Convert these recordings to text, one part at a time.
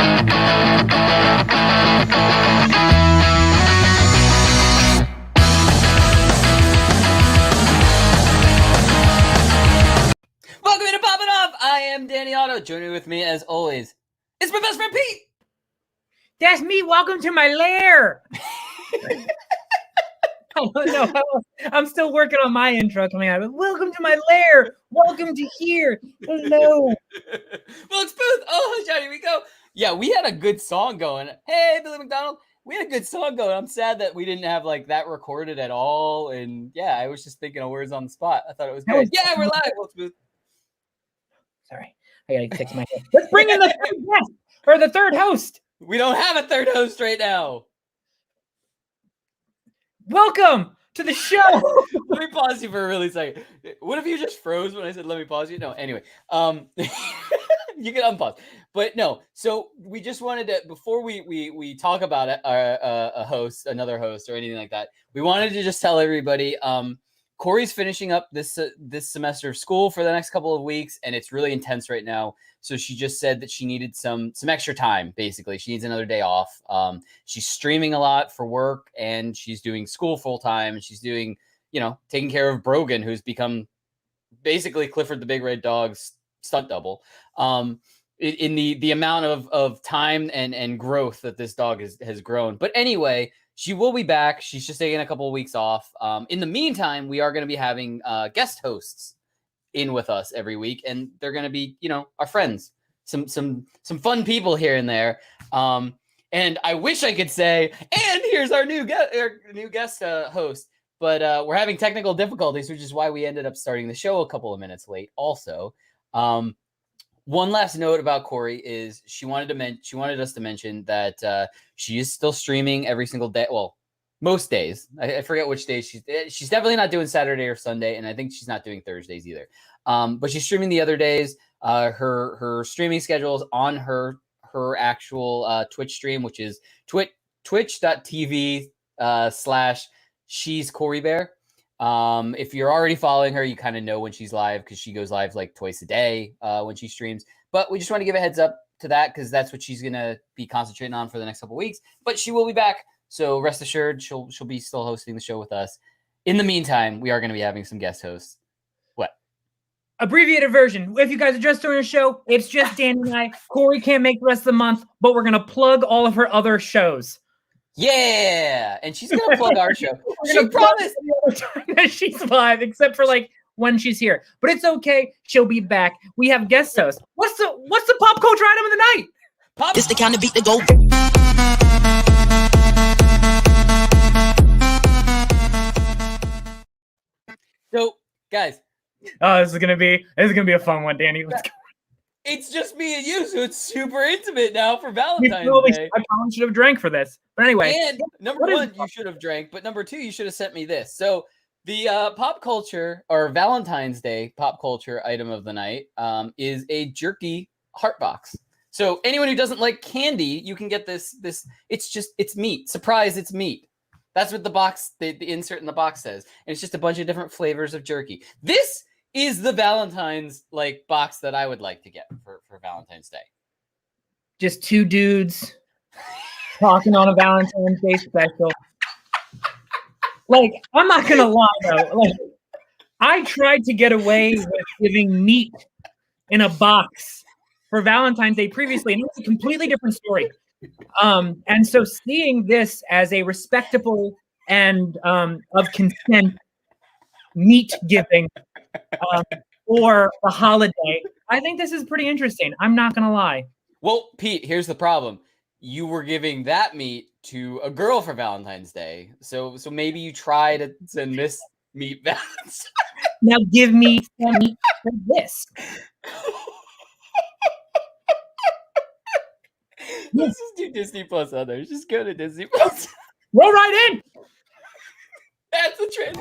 Welcome to Pop It Off. I am Danny Otto. Joining with me, as always, is my best friend Pete. That's me. Welcome to my lair. No, I'm still working on my intro coming out. Welcome to my lair. Welcome to here. Hello. Wilkes Booth. Oh, Johnny, we go. Yeah, we had a good song going. Hey, Billy McDonald. We had a good song going. I'm sad that we didn't have like that recorded at all. And yeah, I was just thinking of words on the spot. I thought it was good. Yeah, we're live, Wilkes Booth. Sorry, I gotta fix my head. Let's bring in the third guest or the third host. We don't have a third host right now. Welcome to the show. Let me pause you for a really second. What if you just froze when I said let me pause you? No, anyway. You can unpause. But no, so we just wanted to, before we talk about it, another host or anything like that, we wanted to just tell everybody, Corey's finishing up this semester of school for the next couple of weeks, and it's really intense right now. So she just said that she needed some extra time. Basically, she needs another day off. She's streaming a lot for work, and she's doing school full time, and she's doing, taking care of Brogan, who's become basically Clifford the Big Red Dog's stunt double. In the amount of time and growth that this dog has grown. But anyway, she will be back. She's just taking a couple of weeks off. In the meantime, we are going to be having guest hosts in with us every week, and they're going to be, our friends, some fun people here and there. And I wish I could say, and here's our new guest host, but we're having technical difficulties, which is why we ended up starting the show a couple of minutes late. Also, one last note about Corey is she wanted us to mention that she is still streaming every single day. Well, most days. I forget which days she's definitely not doing Saturday or Sunday, and I think she's not doing Thursdays either. But she's streaming the other days. Her streaming schedule is on her actual Twitch stream, which is twitch.tv/she's Corey Bear. If you're already following her, you kind of know when she's live because she goes live like twice a day when she streams. But we just want to give a heads up to that because that's what she's going to be concentrating on for the next couple of weeks. But she will be back. So rest assured, she'll be still hosting the show with us. In the meantime, we are going to be having some guest hosts. What? Abbreviated version. If you guys are just joining the show, it's just Danny and I. Corey can't make the rest of the month, but we're going to plug all of her other shows. Yeah, and she's gonna plug our show. She promised the other time that she's live, except for like when she's here. But it's okay; she'll be back. We have guest hosts. What's the pop culture item of the night? This the kind of beat to go. So, guys, this is gonna be a fun one, Danny. Let's go. It's just me and you, so it's super intimate now for Valentine's Day. I probably should have drank for this. But anyway. And number one, you should have drank. But number two, you should have sent me this. So the pop culture or Valentine's Day pop culture item of the night is a jerky heart box. So anyone who doesn't like candy, you can get this. It's meat. Surprise, it's meat. That's what the box, the insert in the box says. And it's just a bunch of different flavors of jerky. This is the Valentine's box that I would like to get for Valentine's Day. Just two dudes talking on a Valentine's Day special. I'm not gonna lie though. I tried to get away with giving meat in a box for Valentine's Day previously, and it's a completely different story. And so seeing this as a respectable and of consent meat giving for the holiday, I think this is pretty interesting. I'm not gonna lie. Well, Pete, here's the problem. You were giving that meat to a girl for Valentine's Day, so maybe you try to send this meat Valentine's. Now give me some meat for this. Let's just do Disney Plus others. Just go to Disney Plus. Roll right in. That's the trend.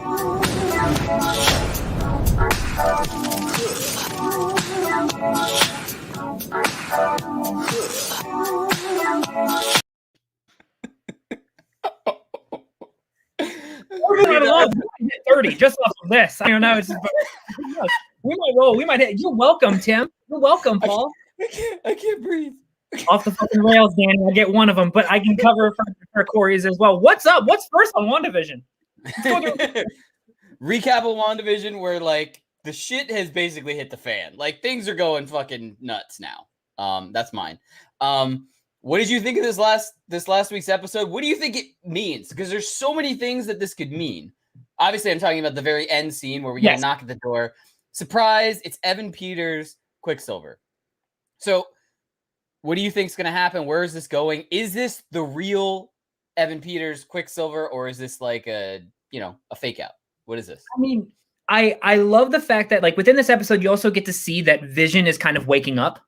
We're going to hit 30 just off of this. I don't know. We might roll. We might hit. You're welcome, Tim. You're welcome, Paul. I can't breathe. Off the fucking rails, Danny. I get one of them, but I can cover for Corey's as well. What's up? What's first on WandaVision? Recap of WandaVision, where like the shit has basically hit the fan. Like things are going fucking nuts now. That's mine. What did you think of this last week's episode? What do you think it means? Because there's so many things that this could mean. Obviously, I'm talking about the very end scene where we get a knock at the door. Surprise! It's Evan Peters, Quicksilver. So, what do you think is going to happen? Where is this going? Is this the real Evan Peters, Quicksilver, or is this like a fake out? What is this? I mean, I love the fact that like within this episode, you also get to see that Vision is kind of waking up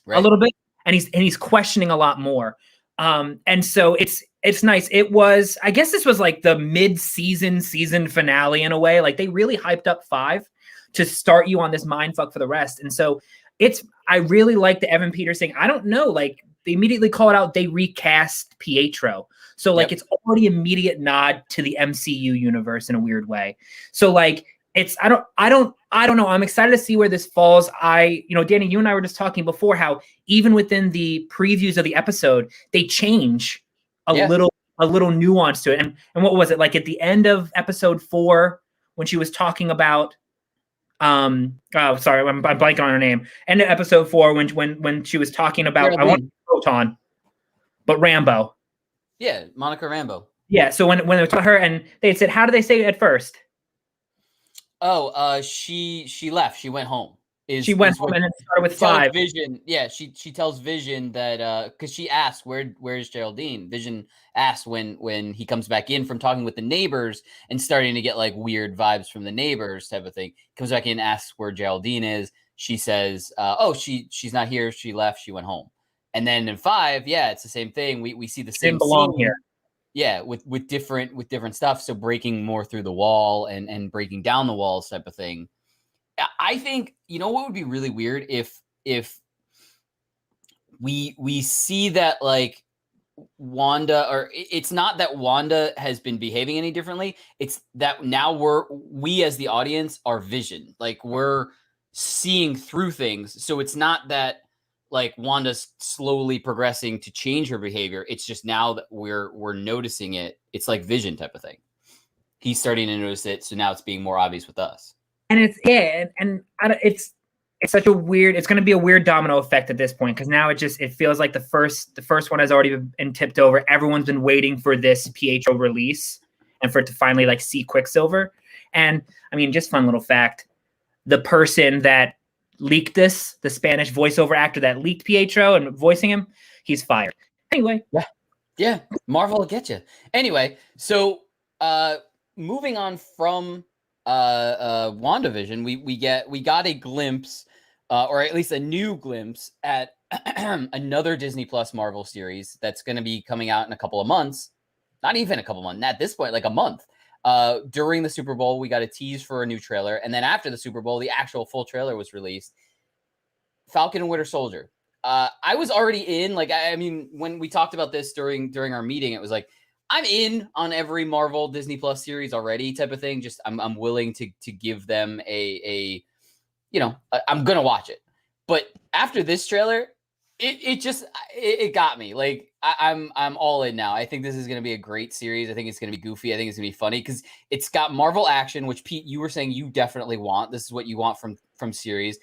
a little bit, and he's questioning a lot more. And so it's nice. It was, I guess this was like the mid-season finale in a way. Like they really hyped up 5 to start you on this mindfuck for the rest. And so I really like the Evan Peters thing. I don't know, like they immediately call it out. They recast Pietro. So like it's already immediate nod to the MCU universe in a weird way. So like I don't know. I'm excited to see where this falls. Danny, you and I were just talking before how even within the previews of the episode, they change a little nuance to it. And what was it like at the end of episode 4 when she was talking about I'm blanking on her name. End of episode 4 when she was talking about I want Photon, but Rambo. Yeah, Monica Rambeau. Yeah, so when they told her and they said, how did they say it at first? Oh, she left. She went home. She went home and then started with 5. Vision, yeah, she tells Vision that because she asked where's Geraldine. Vision asks when he comes back in from talking with the neighbors and starting to get like weird vibes from the neighbors type of thing. Comes back in, asks where Geraldine is. She says, she's not here. She left. She went home. And then in 5, it's the same thing. We see the same didn't belong scene. Here. Yeah, with different stuff. So breaking more through the wall and breaking down the walls type of thing. I think, what would be really weird if we see that like Wanda, or it's not that Wanda has been behaving any differently. It's that now we as the audience are Vision. Like we're seeing through things. So it's not that like Wanda's slowly progressing to change her behavior. It's just now that we're noticing it. It's like Vision type of thing. He's starting to notice it. So now it's being more obvious with us. And it's such a weird. It's going to be a weird domino effect at this point because now it feels like the first one has already been tipped over. Everyone's been waiting for this Pietro release and for it to finally like see Quicksilver. And I mean, just fun little fact: the person that leaked this, the Spanish voiceover actor that leaked Pietro and voicing him, he's fired. Anyway, yeah, Marvel will get you. Anyway, so moving on from WandaVision, we got a glimpse, or at least a new glimpse at another Disney Plus Marvel series that's going to be coming out in a couple of months. Not even a couple of months. At this point, like a month. During the Super Bowl, we got a tease for a new trailer, and then after the Super Bowl, the actual full trailer was released. Falcon and Winter Soldier. I was already in. Like, I mean, when we talked about this during our meeting, it was like, I'm in on every Marvel Disney Plus series already type of thing. Just I'm willing to give them I'm gonna watch it. But after this trailer, it got me. Like I'm all in now. I think this is gonna be a great series. I think it's gonna be goofy. I think it's gonna be funny because it's got Marvel action, which Pete, you were saying you definitely want. This is what you want from series.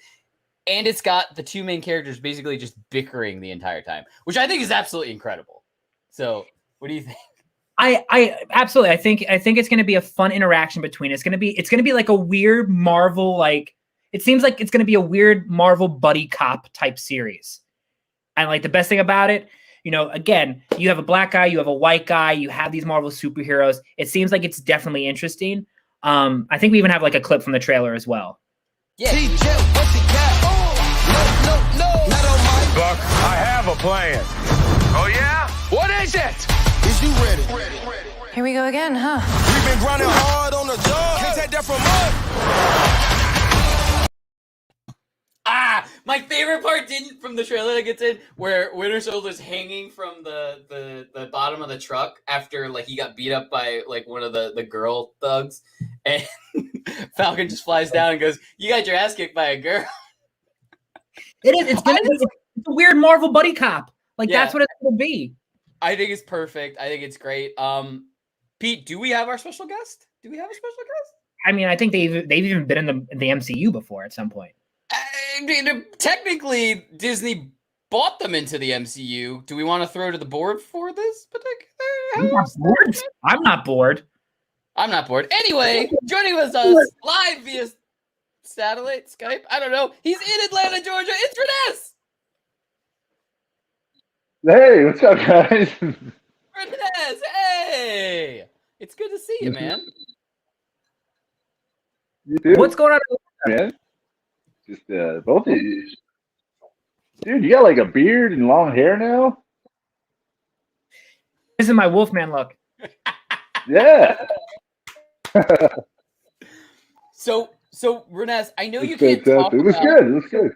And it's got the two main characters basically just bickering the entire time, which I think is absolutely incredible. So what do you think? I absolutely. I think it's going to be a fun interaction between. It's going to be like a weird Marvel, like it seems like it's going to be a weird Marvel buddy cop type series. And like the best thing about it, again, you have a black guy, you have a white guy, you have these Marvel superheroes. It seems like it's definitely interesting. I think we even have like a clip from the trailer as well. Yeah. Buck, I have a plan. Oh yeah? What is it? Is you ready? Here we go again, huh? We've been grinding hard on the job. Can't take that from us. My favorite part from the trailer that gets in where Winter Soldier's hanging from the bottom of the truck after like he got beat up by like one of the girl thugs, and Falcon just flies down and goes, "You got your ass kicked by a girl." It is. It's a weird Marvel buddy cop. Like Yeah. that's what it's gonna be. I think it's perfect. I think it's great. Pete, do we have our special guest? Do we have a special guest? I mean, I think they've even been in the MCU before at some point. I mean, technically, Disney bought them into the MCU. Do we want to throw to the board for this particular? I'm not bored. I'm not bored. Anyway, joining us live via satellite, Skype. I don't know. He's in Atlanta, Georgia. It's Renes. Hey, what's up, guys? Renes, hey. It's good to see you, man. You too, What's going on? man? Just both of you. Dude, you got like a beard and long hair now? This is my Wolfman look. Yeah. So Renes, I know you It's can't talk fantastic. It looks about. good. It looks good.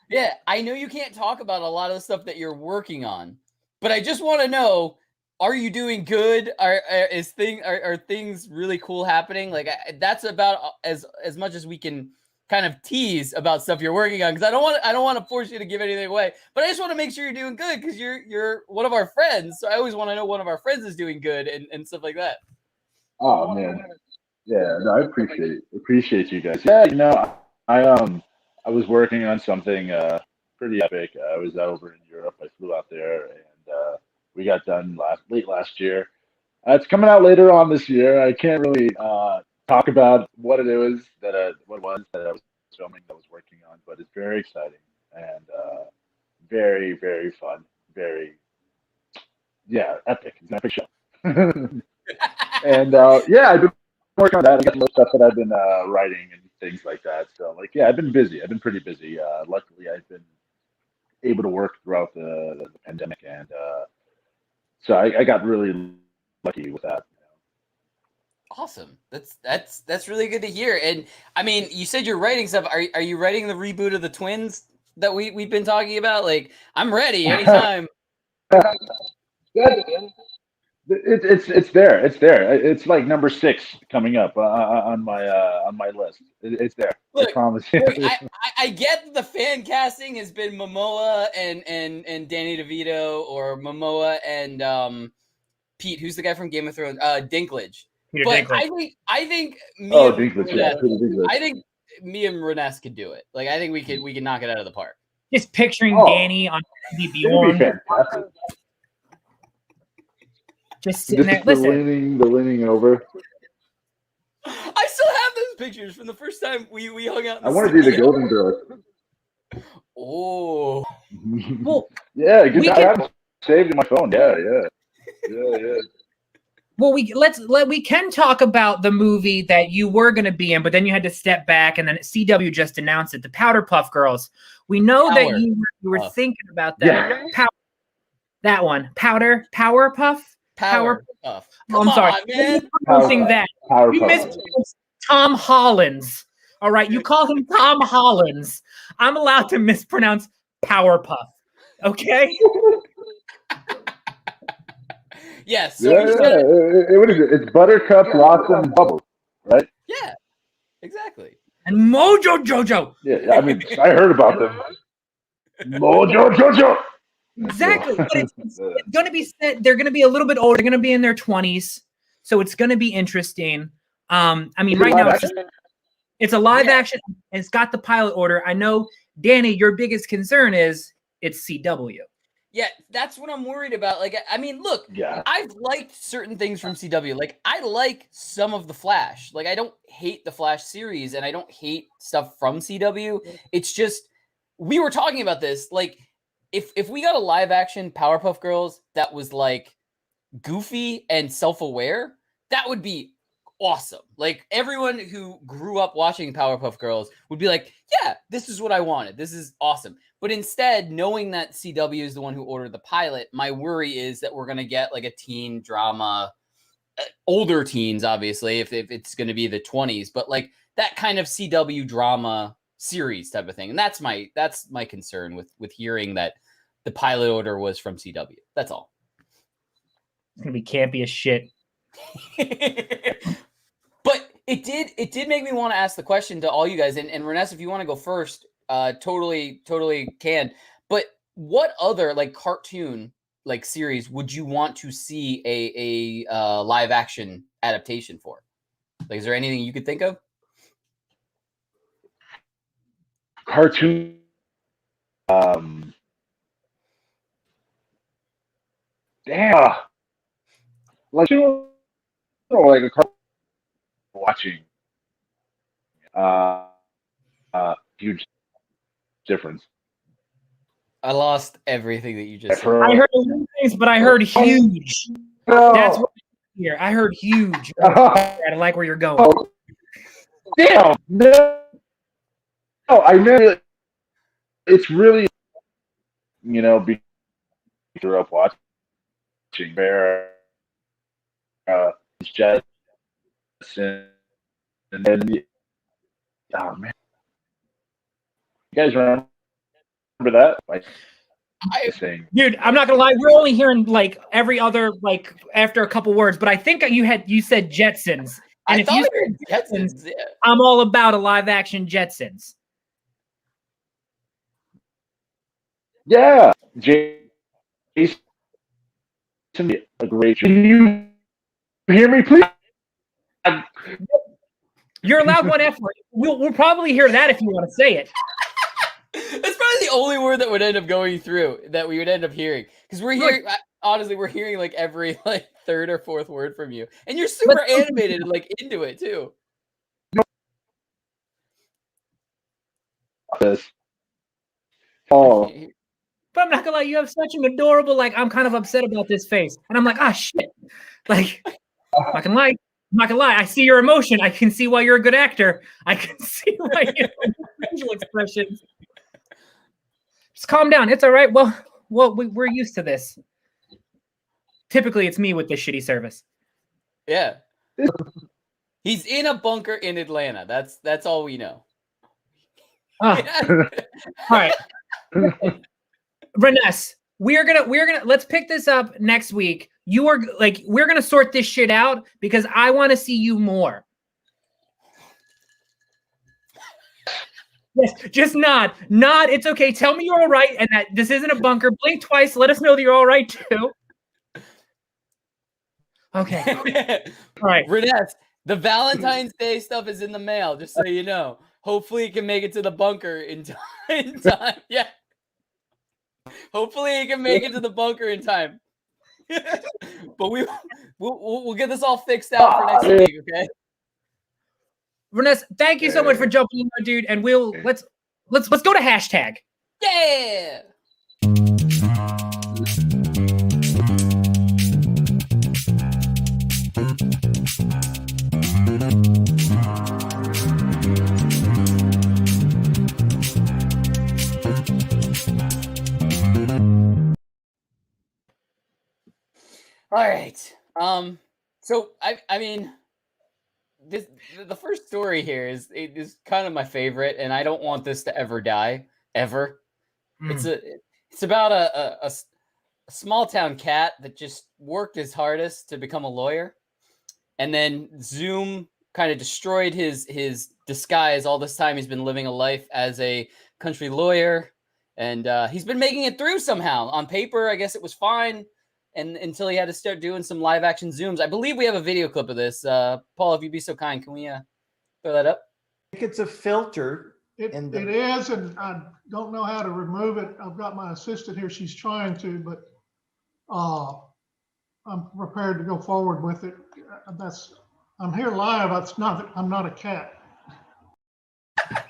Yeah, I know you can't talk about a lot of the stuff that you're working on, but I just want to know: are you doing good? Are things really cool happening? Like that's about as much as we can kind of tease about stuff you're working on, because I don't want to force you to give anything away, but I just want to make sure you're doing good because you're one of our friends. So I always want to know one of our friends is doing good and stuff like that. Oh man. Yeah, no, I appreciate you guys. Yeah, I was working on something pretty epic. I was over in Europe. I flew out there and we got done late last year. It's coming out later on this year. I can't really talk about what it was that I was filming, that I was working on, but it's very exciting and very, very fun. Very, epic. It's an epic show. And I've been working on that. I got some stuff that I've been writing and things like that. So I've been busy. I've been pretty busy. Luckily, I've been able to work throughout the pandemic, and so I got really lucky with that. Awesome. That's really good to hear. And I mean, you said you're writing stuff. Are you writing the reboot of the Twins that we've been talking about? Like, I'm ready anytime. It's there. It's there. It's like number 6 coming up on my list. It's there. Look, I promise you. I get that the fan casting has been Momoa and Danny DeVito, or Momoa and Pete, who's the guy from Game of Thrones, Dinklage. Peter But Dinklage. I think me Oh, and Dinklage, yeah, Renes- Peter Dinklage. I think me and Renes could do it. Like, I think we can knock it out of the park. Just picturing Oh. Danny on TV It'd be Beyond, fantastic. just sitting there. Just the Listen, leaning over. I still have those pictures from the first time we hung out. In I want to be the Golden Girl. Oh, well, Yeah, good. We I can- have it saved in my phone. Yeah. well, we can talk about the movie that you were going to be in, but then you had to step back, and then CW just announced it, the Powder Puff Girls. We know Power that you were Puff. thinking about that. Yeah. That one, Power Puff. Power Puff. Oh, Come I'm sorry, on, man. Pronouncing that. Power You Puff. mispronounced Tom Hollins. All right, you call him Tom Hollins. I'm allowed to mispronounce Powerpuff. Okay? Yes. So Yeah. you said, What is it? It's Buttercup, Blossom, Bubble, right? yeah, exactly. And Mojo Jojo. Yeah. I mean, I heard about them. Mojo Jojo. Exactly. But it's going to be set. They're going to be a little bit older. They're going to be in their 20s. So it's going to be interesting. I mean, right now it's a live action. And it's got the pilot order. I know, Danny, your biggest concern is it's CW. Yeah, that's what I'm worried about. Like, I mean, look, Yeah. I've liked certain things from CW. Like, I like some of the Flash. Like, I don't hate the Flash series, and I don't hate stuff from CW. It's just, we were talking about this. Like, if we got a live action Powerpuff Girls that was like goofy and self-aware, that would be awesome. Like, everyone who grew up watching Powerpuff Girls would be like, yeah, this is what I wanted. This is awesome. But instead, knowing that CW is the one who ordered the pilot, my worry is that we're going to get like a teen drama, older teens, obviously, if it's going to be the 20s, but like that kind of CW drama series type of thing. And that's my concern with hearing that the pilot order was from CW. That's all. It's going to be campy as shit. But it did make me want to ask the question to all you guys. And Renes, if you want to go first, totally can. But what other like cartoon like series would you want to see a live action adaptation for? Like, is there anything you could think of? Cartoon. Damn. Like, like a cartoon watching. Huge difference. I lost everything that you just said. I heard a little things, but I heard huge. That's what I hear. I heard huge. I like where you're going. Oh, damn. No, I mean, it's really, we grew up watching Bear, Jetson, and then, oh man, you guys remember that? Like, Dude, I'm not gonna lie. We're only hearing like every other like after a couple words, but I think you said Jetsons. And I if thought you you said said Jetsons, yeah. I'm all about a live action Jetsons. Yeah, Jason, a great. Can you hear me, please? You're allowed one F word. We'll probably hear that if you want to say it. That's probably the only word that would end up going through that we would end up hearing, because we're hearing honestly we're hearing like every like third or fourth word from you, and you're super animated and like into it too. Oh, But I'm not gonna lie, you have such an adorable like I'm kind of upset about this face, and I'm like shit, like I'm not gonna lie. I'm not gonna lie. I see your emotion. I can see why you're a good actor. I can see why you have facial expressions. Just calm down. It's all right. Well, we're used to this. Typically, it's me with this shitty service. Yeah. He's in a bunker in Atlanta. That's all we know. All right. Reness, we're gonna let's pick this up next week. We're gonna sort this shit out because I want to see you more. Yes, just nod. It's okay. Tell me you're all right and that this isn't a bunker. Blink twice. Let us know that you're all right too. Okay. All right. Reness, the Valentine's Day stuff is in the mail, just so you know. Hopefully he can make it to the bunker in time. Yeah. Hopefully he can make it to the bunker in time. But we'll get this all fixed out for next week, okay? Reness, thank you so much for jumping in, dude. And let's go to hashtag. Yeah. All right. So I mean, the first story here is kind of my favorite, and I don't want this to ever die ever. It's about a small town cat that just worked his hardest to become a lawyer, and then Zoom kind of destroyed his disguise. All this time he's been living a life as a country lawyer, and he's been making it through somehow. On paper, I guess it was fine. And until he had to start doing some live action Zooms. I believe we have a video clip of this. Paul, if you'd be so kind, can we throw that up? I think it's a filter. It is, and I don't know how to remove it. I've got my assistant here. She's trying to, but I'm prepared to go forward with it. I'm here live. I'm not a cat. That's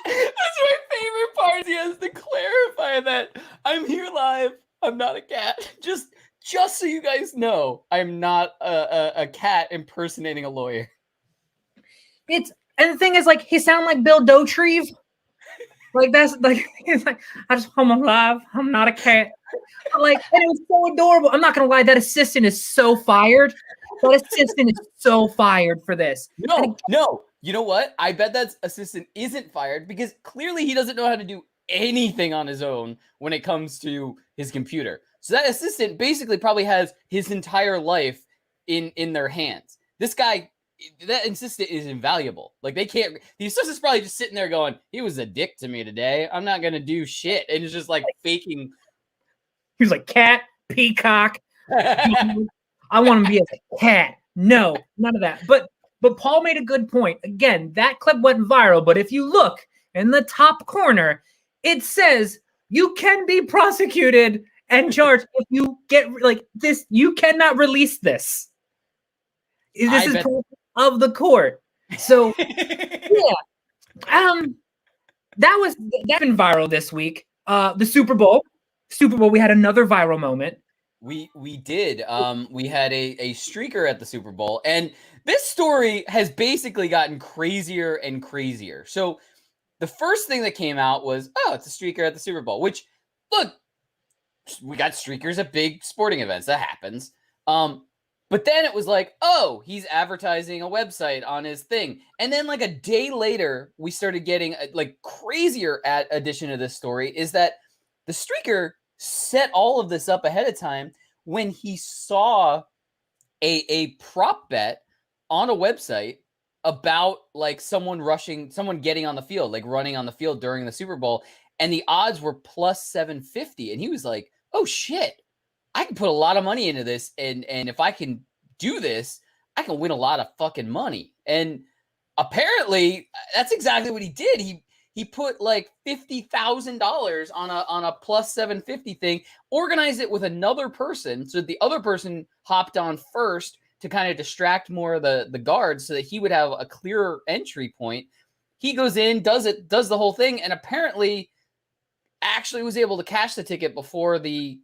my favorite part. He has to clarify that I'm here live. I'm not a cat. Just so you guys know, I'm not a cat impersonating a lawyer. And the thing is, like, he sound like Bill Dauterive. Like that's like he's like, I'm alive. I'm not a cat. Like, and it was so adorable. I'm not gonna lie, that assistant is so fired. That assistant is so fired for this. No. You know what? I bet that assistant isn't fired because clearly he doesn't know how to do anything on his own when it comes to his computer. So that assistant basically probably has his entire life in their hands. This guy that assistant is invaluable. Like they can't. The assistant's probably just sitting there going, "He was a dick to me today. I'm not gonna do shit," and it's just like faking. He was like cat, peacock. I want to be a cat. No, none of that. But Paul made a good point. Again, that clip went viral. But if you look in the top corner, it says you can be prosecuted and charged if you get like this. You cannot release this. This is proof of the court. So yeah, that's been viral this week. The Super Bowl. We had another viral moment. We did. We had a streaker at the Super Bowl, and this story has basically gotten crazier and crazier. So the first thing that came out was, oh, it's a streaker at the Super Bowl, which, look, we got streakers at big sporting events. That happens. But then it was like, oh, he's advertising a website on his thing. And then like a day later, we started getting like crazier addition to this story is that the streaker set all of this up ahead of time when he saw a prop bet on a website about like someone getting on the field, like running on the field during the Super Bowl, and the odds were plus 750, and he was like, oh shit, I can put a lot of money into this, and if I can do this, I can win a lot of fucking money. And apparently that's exactly what he did. He put like $50,000 on a plus 750 thing, organized it with another person. So the other person hopped on first to kind of distract more of the guards so that he would have a clearer entry point. He goes in, does the whole thing, and apparently actually was able to cash the ticket before the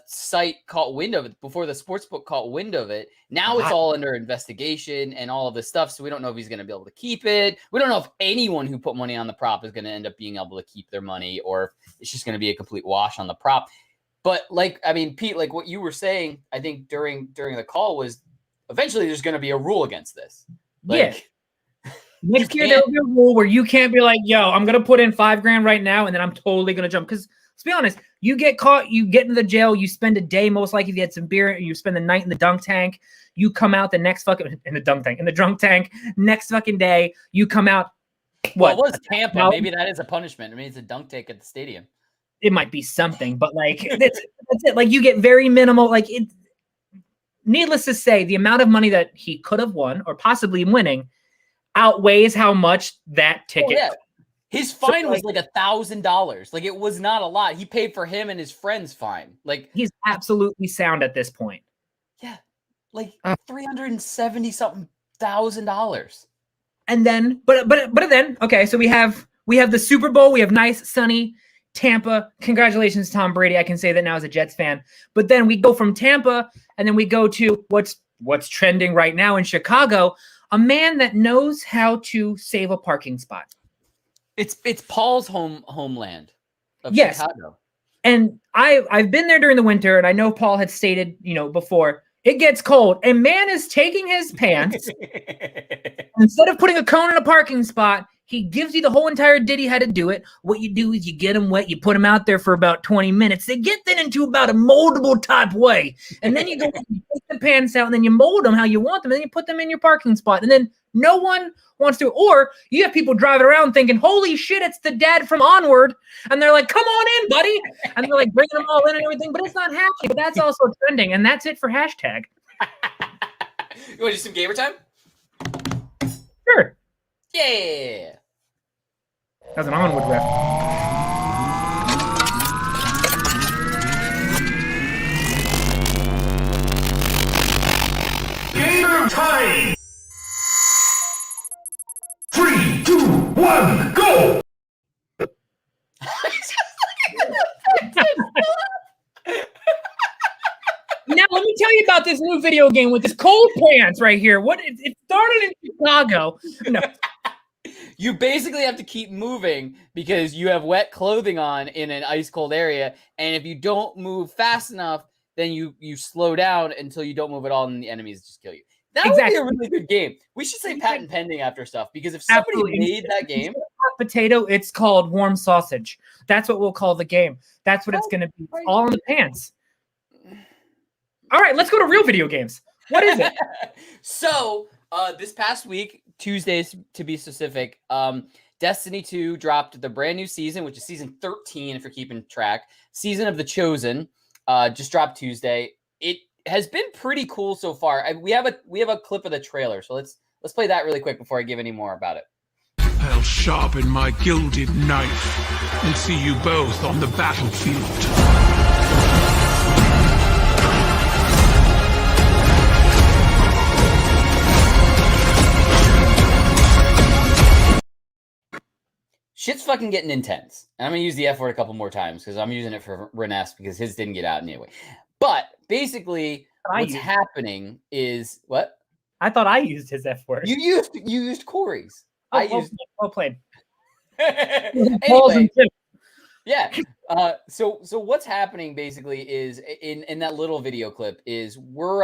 site caught wind of it, before the sportsbook caught wind of it. Now it's all under investigation and all of this stuff. So we don't know if he's going to be able to keep it. We don't know if anyone who put money on the prop is going to end up being able to keep their money, or if it's just going to be a complete wash on the prop. But like, I mean, Pete, like what you were saying, I think during the call was eventually there's going to be a rule against this. Like, yeah. Next year there'll be a rule where you can't be like, yo, I'm going to put in $5,000 right now, and then I'm totally going to jump. Because let's be honest, you get caught, you get into the jail, you spend a day, most likely if you had some beer, you spend the night in the dunk tank, you come out the next fucking, in the drunk tank, next fucking day, you come out, what? Well, it was Tampa. Maybe that is a punishment. I mean, it's a dunk tank at the stadium. It might be something, but like, that's it. Like, you get very minimal, like, it. Needless to say, the amount of money that he could have won, or possibly winning, outweighs how much that ticket. Oh, yeah. His fine was like $1,000. Like, it was not a lot. He paid for him and his friend's fine. Like, he's absolutely sound at this point. Yeah, like $370 something thousand. And then, but then, okay, so we have the Super Bowl. We have nice, sunny Tampa. Congratulations, Tom Brady. I can say that now as a Jets fan. But then we go from Tampa, and then we go to what's trending right now in Chicago. A man that knows how to save a parking spot. It's Paul's homeland of yes. Chicago. And I've been there during the winter, and I know Paul had stated, before, it gets cold. A man is taking his pants. Instead of putting a cone in a parking spot, he gives you the whole entire ditty how to do it. What you do is you get them wet, you put them out there for about 20 minutes. They get then into about a moldable type way. And then you go and you take the pants out, and then you mold them how you want them, and then you put them in your parking spot. And then no one wants to, or you have people driving around thinking, holy shit, it's the dad from Onward. And they're like, come on in, buddy. And they're like bringing them all in and everything, but it's not happening. But that's also trending. And that's it for hashtag. You want to do some gamer time? Sure. Yeah. That was an Onward riff. Gamer time! 3, 2, 1, go! Now let me tell you about this new video game with this cold pants right here. It started in Chicago. No. You basically have to keep moving because you have wet clothing on in an ice cold area, and if you don't move fast enough, then you slow down until you don't move at all, and the enemies just kill you. That would be a really good game. We should say patent pending after stuff, because if somebody made that game, potato, it's called warm sausage. That's what we'll call the game. That's what it's going to be. All in the pants. All right, let's go to real video games. What is it? So, this past week, Tuesdays to be specific, Destiny 2 dropped the brand new season, which is season 13, if you're keeping track. Season of the Chosen just dropped Tuesday. It has been pretty cool so far. We have a clip of the trailer, so let's play that really quick before I give any more about it. I'll sharpen my gilded knife and see you both on the battlefield. Shit's fucking getting intense. And I'm going to use the F word a couple more times because I'm using it for Renes because his didn't get out anyway. But basically, what's happening is what? I thought I used his F word. You used Corey's. Well played. Anyway, yeah. So what's happening basically is in that little video clip is we're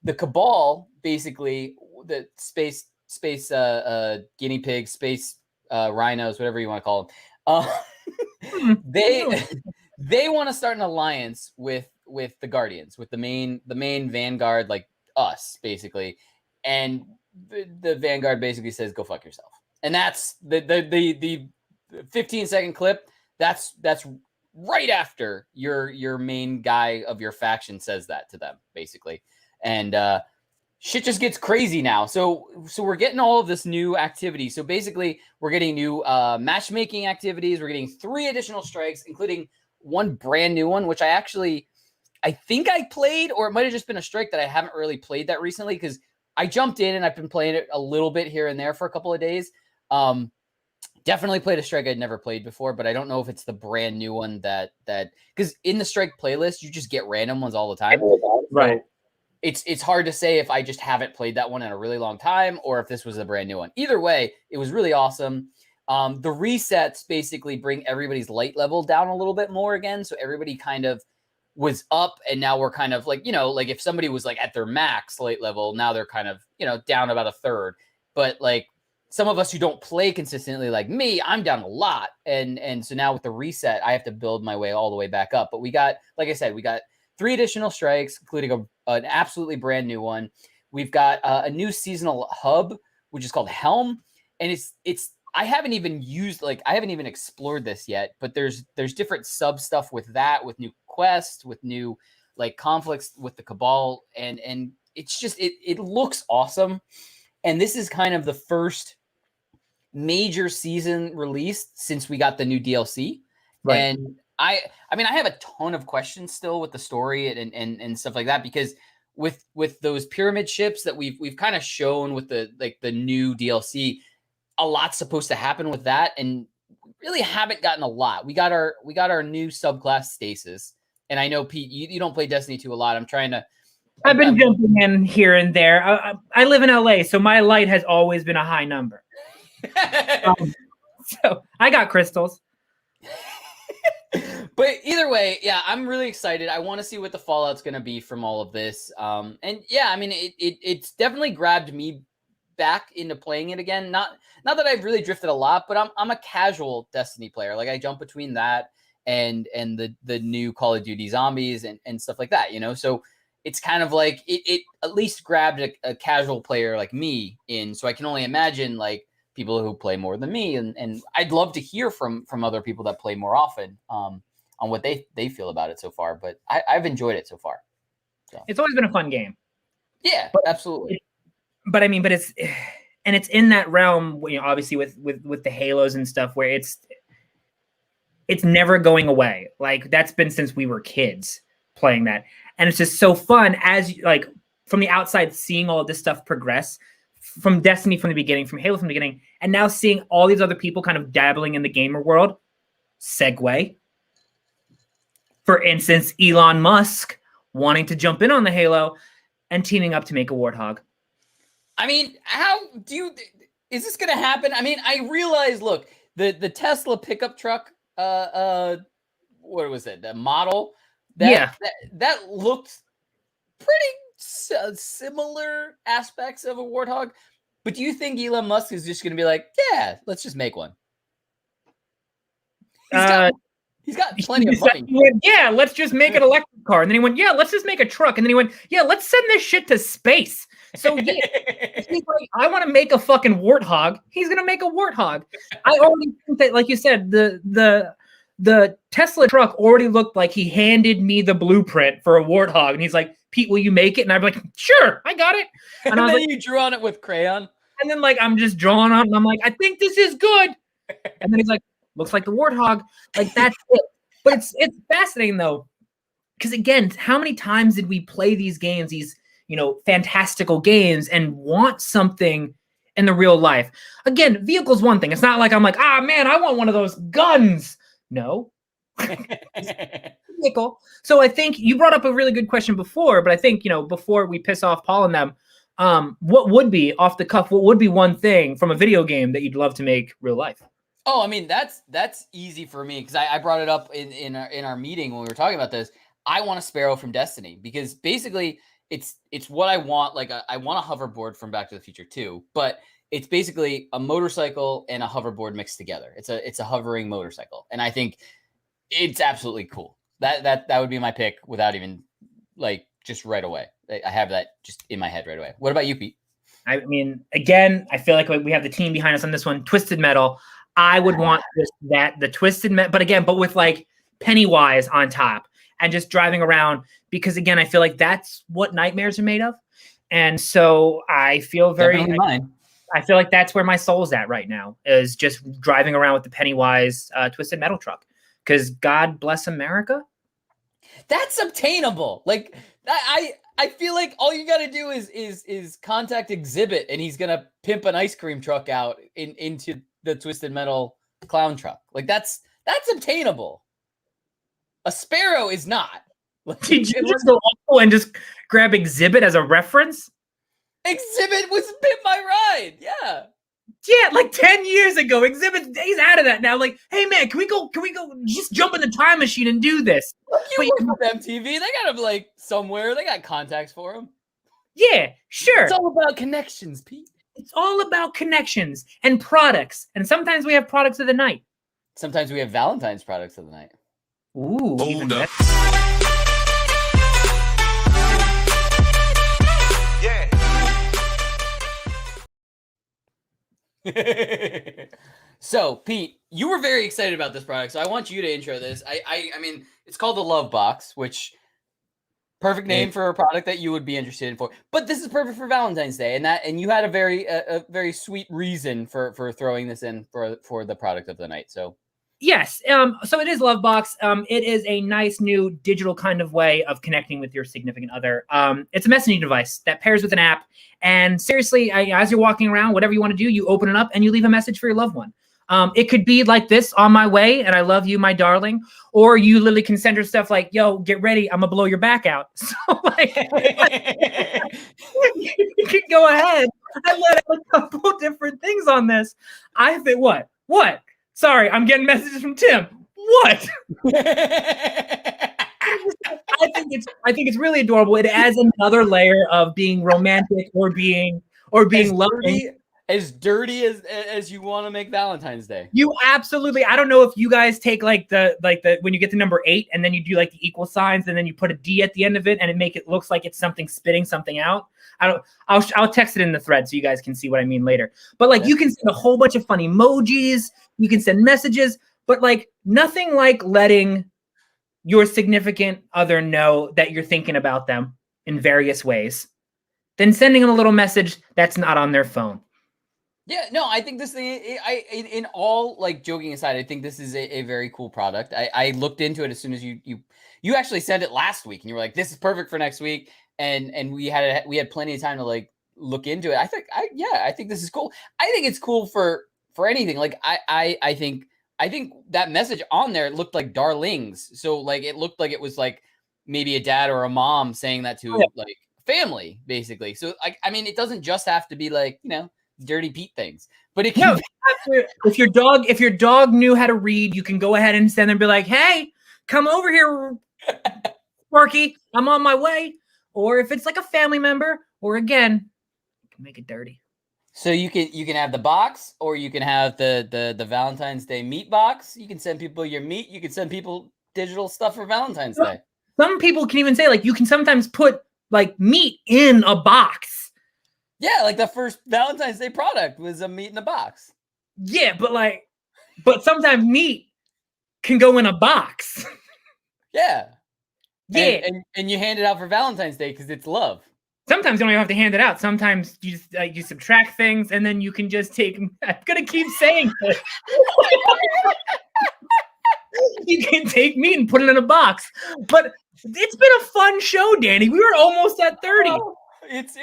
the Cabal, basically the space guinea pigs, space rhinos, whatever you want to call them. They want to start an alliance with the Guardians, with the main Vanguard, like us, basically. And the Vanguard basically says, "Go fuck yourself." And that's the 15-second clip. That's right after your main guy of your faction says that to them, basically. And shit just gets crazy now. So we're getting all of this new activity. So basically, we're getting new matchmaking activities. We're getting 3 additional strikes, including one brand new one, which I think I played, or it might have just been a strike that I haven't really played that recently because I jumped in and I've been playing it a little bit here and there for a couple of days. Definitely played a strike I'd never played before, but I don't know if it's the brand new one that because in the strike playlist, you just get random ones all the time. Right. So it's hard to say if I just haven't played that one in a really long time or if this was a brand new one. Either way, it was really awesome. The resets basically bring everybody's light level down a little bit more again. So everybody kind of was up and now we're kind of like, like if somebody was like at their max light level, now they're kind of, down about a third. But like some of us who don't play consistently like me, I'm down a lot. And so now with the reset, I have to build my way all the way back up. But we got, like I said, we got 3 additional strikes, including an absolutely brand new one. We've got a new seasonal hub, which is called Helm. And I haven't even explored this yet, but there's different sub stuff with that, with new quests, with new like conflicts with the Cabal. And it's just, it looks awesome. And this is kind of the first major season released since we got the new DLC. Right. And I mean, I have a ton of questions still with the story and stuff like that, because with those pyramid ships that we've kind of shown with the new DLC, a lot's supposed to happen with that, and really haven't gotten a lot. We got our new subclass Stasis, and I know Pete, you don't play Destiny 2 a lot. I've been jumping in here and there. I live in LA, so my light has always been a high number. So I got crystals. But either way, yeah, I'm really excited. I want to see what the fallout's going to be from all of this. And yeah, I mean, it's definitely grabbed me back into playing it again. Not that I've really drifted a lot, but I'm a casual Destiny player. Like I jump between that and the new Call of Duty Zombies and stuff like that, So it's kind of like it at least grabbed a casual player like me in. So I can only imagine like people who play more than me, and I'd love to hear from other people that play more often on what they feel about it so far. But I've enjoyed it so far. So. It's always been a fun game. Yeah, absolutely. But I mean, it's in that realm, obviously with the Halos and stuff, where it's never going away. Like that's been since we were kids playing that, and it's just so fun as like from the outside seeing all of this stuff progress. From Destiny from the beginning, from Halo from the beginning, and now seeing all these other people kind of dabbling in the gamer world. Segue. For instance, Elon Musk wanting to jump in on the Halo and teaming up to make a Warthog. I mean, is this going to happen? I mean, I realize, look, the Tesla pickup truck, what was it? The model? That looked pretty similar aspects of a Warthog. But do you think Elon Musk is just going to be like, yeah, let's just make one? He's got plenty of He said- money. he went, yeah, let's just make an electric car. And then he went, yeah, let's just make a truck. And then he went, yeah, let's send this shit to space. So yeah, if he's like, I want to make a fucking warthog. He's gonna make a warthog. I already think that, like you said, the Tesla truck already looked like he handed me the blueprint for a warthog, and he's like, Pete, will you make it? And I'm like, sure, I got it. And I was then like, you drew on it with crayon. and then like I'm just drawing on, and I'm like, I think this is good. And then he's like, looks like the warthog. Like that's it. But it's fascinating though, because again, how many times did we play these games, these fantastical games, and want something in the real life? Again, vehicle's one thing. It's not like I'm like, man, I want one of those guns. No. Vehicle. So I think you brought up a really good question before, but I think, before we piss off Paul and them, what would be off the cuff, what would be one thing from a video game that you'd love to make real life? Oh, I mean, that's easy for me because I brought it up in our meeting when we were talking about this. I want a Sparrow from Destiny because basically it's what I want. Like I want a hoverboard from Back to the Future 2, but it's basically a motorcycle and a hoverboard mixed together. It's a hovering motorcycle, and I think it's absolutely cool. That would be my pick without even just right away. I have that just in my head right away. What about you, Pete? I mean, again, I feel like we have the team behind us on this one. Twisted Metal. I would want the Twisted Metal, but with like Pennywise on top and just driving around, because again, I feel like that's what nightmares are made of. And so I feel I feel like that's where my soul's at right now, is just driving around with the Pennywise Twisted Metal truck. Because God bless America. That's obtainable. Like I feel like all you got to do is contact Exhibit, and he's gonna pimp an ice cream truck out into the Twisted Metal clown truck. Like that's obtainable. A Sparrow is not. Did you just go and just grab Exhibit as a reference? Exhibit was Pimp My Ride. Yeah. Yeah, like 10 years ago. Exhibit, he's out of that now. Like, hey man, can we go just jump in the time machine and do this? You work with MTV. They got him somewhere. They got contacts for him. Yeah, sure. It's all about connections, Pete. It's all about connections and products. And sometimes we have products of the night. Sometimes we have Valentine's products of the night. Ooh. Hold up. So, Pete, you were very excited about this product, so I want you to intro this. I mean, it's called the Love Box, which perfect name for a product that you would be interested in for. But this is perfect for Valentine's Day, and you had a very sweet reason for throwing this in for the product of the night. So. Yes. So it is Love Box. It is a nice new digital kind of way of connecting with your significant other. It's a messaging device that pairs with an app. And seriously, as you're walking around, whatever you want to do, you open it up and you leave a message for your loved one. It could be like this: on my way, and I love you, my darling. Or you literally can send her stuff like, yo, get ready, I'm gonna blow your back out. So you can go ahead and let out a couple different things on this. I think what? Sorry, I'm getting messages from Tim. What? I think it's really adorable. It adds another layer of being romantic or being loving. As dirty as you want to make Valentine's Day. You absolutely. I don't know if you guys take like the when you get to number 8 and then you do like the equal signs and then you put a D at the end of it and it looks like it's something spitting something out. I'll text it in the thread so you guys can see what I mean later. But like you can send a whole bunch of fun emojis, you can send messages, but like nothing like letting your significant other know that you're thinking about them in various ways, then sending them a little message that's not on their phone. Yeah, no, I think this thing, in all like joking aside, I think this is a very cool product. I looked into it as soon as you actually said it last week, and you were like, this is perfect for next week. And we had plenty of time to like look into it. I think this is cool. I think it's cool for anything. Like I think that message on there looked like darlings. So like it looked like it was like maybe a dad or a mom saying that to like family, basically. So I mean, it doesn't just have to be like, Dirty Pete things, but it can. If your dog knew how to read, you can go ahead and send them and be like, hey, come over here, Sparky, I'm on my way. Or if it's like a family member, or again, you can make it dirty. So you can have the box, or you can have the Valentine's Day meat box. You can send people your meat. You can send people digital stuff for Valentine's Day. Some people can even say, like, you can sometimes put like meat in a box. Yeah, like the first Valentine's Day product was a meat in a box. Yeah, but sometimes meat can go in a box. Yeah. Yeah. And you hand it out for Valentine's Day because it's love. Sometimes you don't even have to hand it out. Sometimes you just you subtract things, and then you can just take. I'm gonna keep saying this. You can take meat and put it in a box. But it's been a fun show, Danny. We were almost at 30. Oh, it's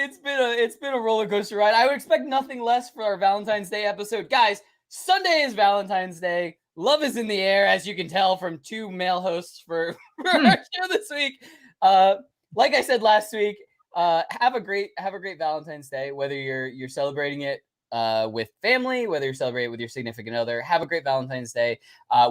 been a roller coaster ride. I would expect nothing less for our Valentine's Day episode, guys. Sunday is Valentine's Day. Love is in the air, as you can tell from 2 male hosts for our show this week. Like I said last week. Have a great Valentine's Day, whether you're celebrating it with family, whether you're celebrating with your significant other. Have a great Valentine's Day.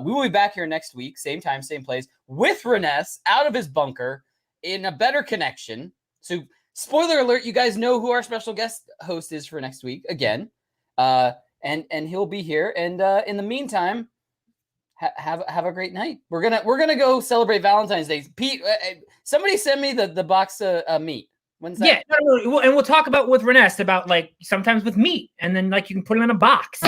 We will be back here next week, same time, same place, with Reness out of his bunker in a better connection. So, spoiler alert, you guys know who our special guest host is for next week again, and he'll be here. And in the meantime, have a great night. We're gonna go celebrate Valentine's Day. Pete, somebody send me the box of meat. When's that? Yeah, no, and we'll talk about with Renest about like sometimes with meat, and then like you can put it in a box.